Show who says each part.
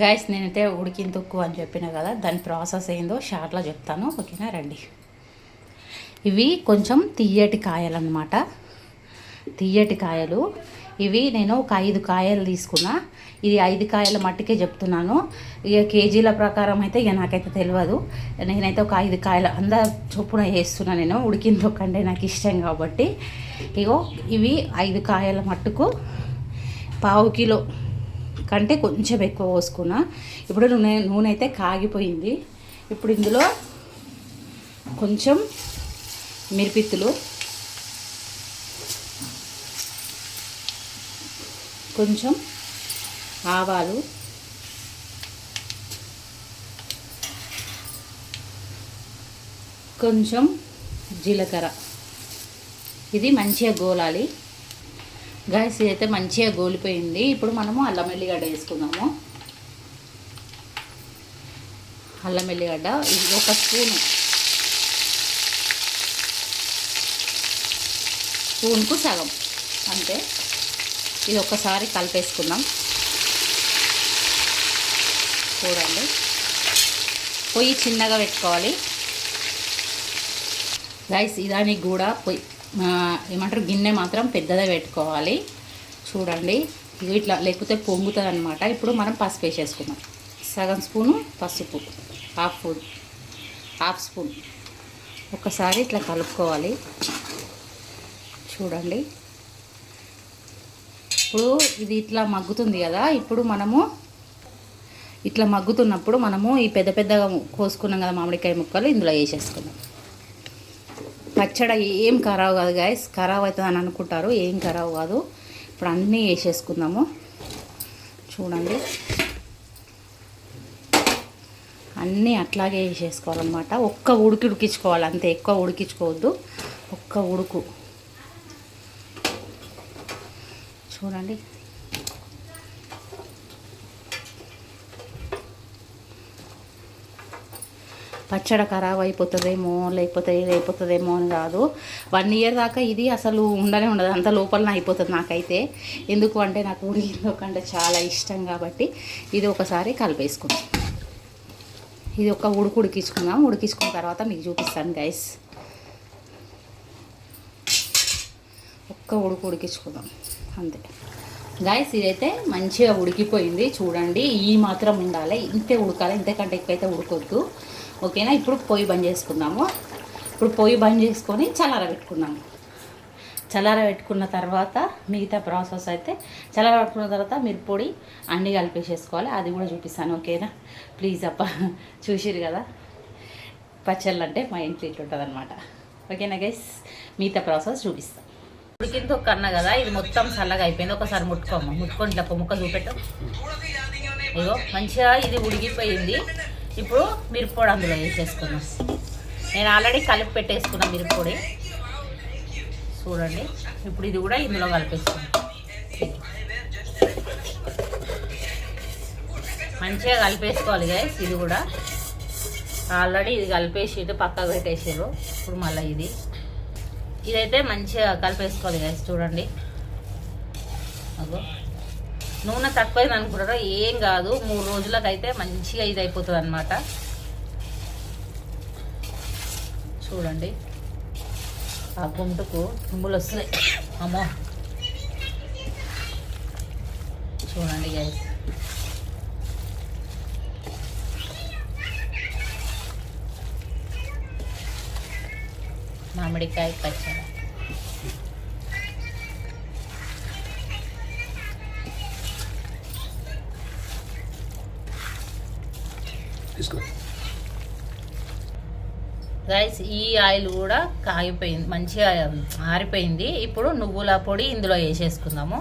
Speaker 1: Guys నేనైతే ఉడికిన తొక్కు అని చెప్పిన కదా, దాని ప్రాసెస్ ఏందో షార్ట్లో చెప్తాను, ఓకేనా? రండి. ఇవి కొంచెం తీయటి కాయలు అన్నమాట. తీయటి కాయలు ఇవి. నేను ఒక 5 కాయలు తీసుకున్నా. ఇది 5 కాయల మట్టికే చెప్తున్నాను. ఇక కేజీల ప్రకారం అయితే ఇక నాకైతే తెలియదు. నేనైతే ఒక 5 కాయలు చొప్పున వేస్తున్నాను. నేను ఉడికిన తొక్కు అంటే నాకు ఇష్టం కాబట్టి. ఇగో ఇవి 5 కాయల మట్టుకు పావు కిలో కంటే కొంచెం ఎక్కువ పోసుకున్నా. ఇప్పుడు నూనె అయితే కాగిపోయింది. ఇప్పుడు ఇందులో కొంచెం మిరిపిత్తులు, కొంచెం ఆవాలు, కొంచెం జీలకర్ర. ఇది మంచిగా గోలాలి. గాయస్ ఇదైతే మంచిగా గోలిపోయింది. ఇప్పుడు మనము అల్లం ఎల్లిగడ్డ వేసుకుందాము. అల్లం ఎల్లిగడ్డ ఇది ఒక స్పూన్కు సగం అంతే. ఇది ఒక్కసారి కలిపేసుకుందాం. చూడండి, పొయ్యి చిన్నగా పెట్టుకోవాలి గాయస్. దానికి కూడా పొయ్యి ఏమంటారు, గిన్నె మాత్రం పెద్దగా పెట్టుకోవాలి. చూడండి ఇట్లా, లేకపోతే పొంగుతుంది అనమాట. ఇప్పుడు మనం పసుపు వేసేసుకుందాం. సగం స్పూను పసుపు, హాఫ్ స్పూన్. ఒకసారి ఇట్లా కలుపుకోవాలి. చూడండి, ఇప్పుడు ఇది ఇట్లా మగ్గుతుంది కదా. ఇప్పుడు మనము ఇట్లా మగ్గుతున్నప్పుడు మనము ఈ పెద్ద పెద్దగా కోసుకున్నాం కదా మామిడికాయ ముక్కలు, ఇందులో వేసేసుకుందాం. పచ్చడి ఏం ఖరాబ్ కాదు గాయస్. ఖరాబ్ అవుతుంది అని అనుకుంటారు, ఏం ఖరాబ్ కాదు. ఇప్పుడు అన్నీ వేసేసుకుందాము. చూడండి, అన్నీ అట్లాగే వేసేసుకోవాలన్నమాట. ఒక్క ఉడికించుకోవాలి అంతే, ఎక్కువ ఉడికించుకోవద్దు. ఒక్క ఉడుకు. చూడండి, పచ్చడి ఖరాబ్ అయిపోతుందేమో, లేకపోతే ఇది అయిపోతుందేమో అని కాదు. 1 ఇయర్ దాకా ఇది అసలు ఉండనే ఉండదు, అంత లోపలనే అయిపోతుంది నాకైతే. ఎందుకు అంటే నాకు ఉడికిన కంటే చాలా ఇష్టం కాబట్టి. ఇది ఒకసారి కలిపేసుకుందాం. ఇది ఒక ఉడికించుకుందాం. ఉడికించుకున్న తర్వాత మీకు చూపిస్తాను గైస్. ఒక్క ఉడికించుకుందాం అంతే గాయస్. ఇదైతే మంచిగా ఉడికిపోయింది. చూడండి, ఈ మాత్రం ఉండాలి, ఇంతే ఉడకాలి, ఇంతకంటే ఎక్కువైతే ఉడకొద్దు, ఓకేనా? ఇప్పుడు పొయ్యి బంద్ చేసుకుందాము. ఇప్పుడు పొయ్యి బంద్ చేసుకొని చల్లారబెట్టుకున్నాము. చల్లారబెట్టుకున్న తర్వాత మిగతా ప్రాసెస్ అయితే, చల్లారబెట్టుకున్న తర్వాత మిరప్పొడి అన్నీ కలిపేసేసుకోవాలి. అది కూడా చూపిస్తాను, ఓకేనా? ప్లీజ్ అప్ప, చూసిరు కదా పచ్చళ్ళు అంటే మా ఇంట్లో ఇట్లా ఉంటుంది అనమాట, ఓకేనా గైస్? మిగతా ప్రాసెస్ చూపిస్తాను. ఉడికిన తొక్కు అన్న కదా, ఇది మొత్తం చల్లగా అయిపోయింది. ఒకసారి ముట్టుకొని ఇట్లా ముక్క చూపెట్టు. ఇగో మంచిగా ఇది ఉడికిపోయింది. ఇప్పుడు మిరప్పొడి అందులో వేసేసుకున్నాం. నేను ఆల్రెడీ కలిపి పెట్టేసుకున్నాను మిరప్పొడి. చూడండి, ఇప్పుడు ఇది కూడా ఇందులో కలిపేసుకున్నాం. మంచిగా కలిపేసుకోవాలి గైస్. ఇది కూడా ఆల్రెడీ ఇది కలిపేసి పక్కకు పెట్టేసారు. ఇప్పుడు మళ్ళీ ఇదైతే మంచిగా కలిపేసుకోవాలి గైస్. చూడండి, అగో నూనె తక్కువైంది అనుకుంటారా, ఏం కాదు. 3 రోజులకైతే మంచిగా ఇది అయిపోతుంది అనమాట. చూడండి, ఆ గుంటుకు తుమ్ములు వస్తున్నాయి, అమ్మో. చూడండి గైస్, మామిడికాయ పచ్చడి. గైస్ ఈ ఆయిల్ కూడా కాగిపోయింది, మంచిగా ఆరిపోయింది. ఇప్పుడు నువ్వుల పొడి ఇందులో వేసేసుకుందాము.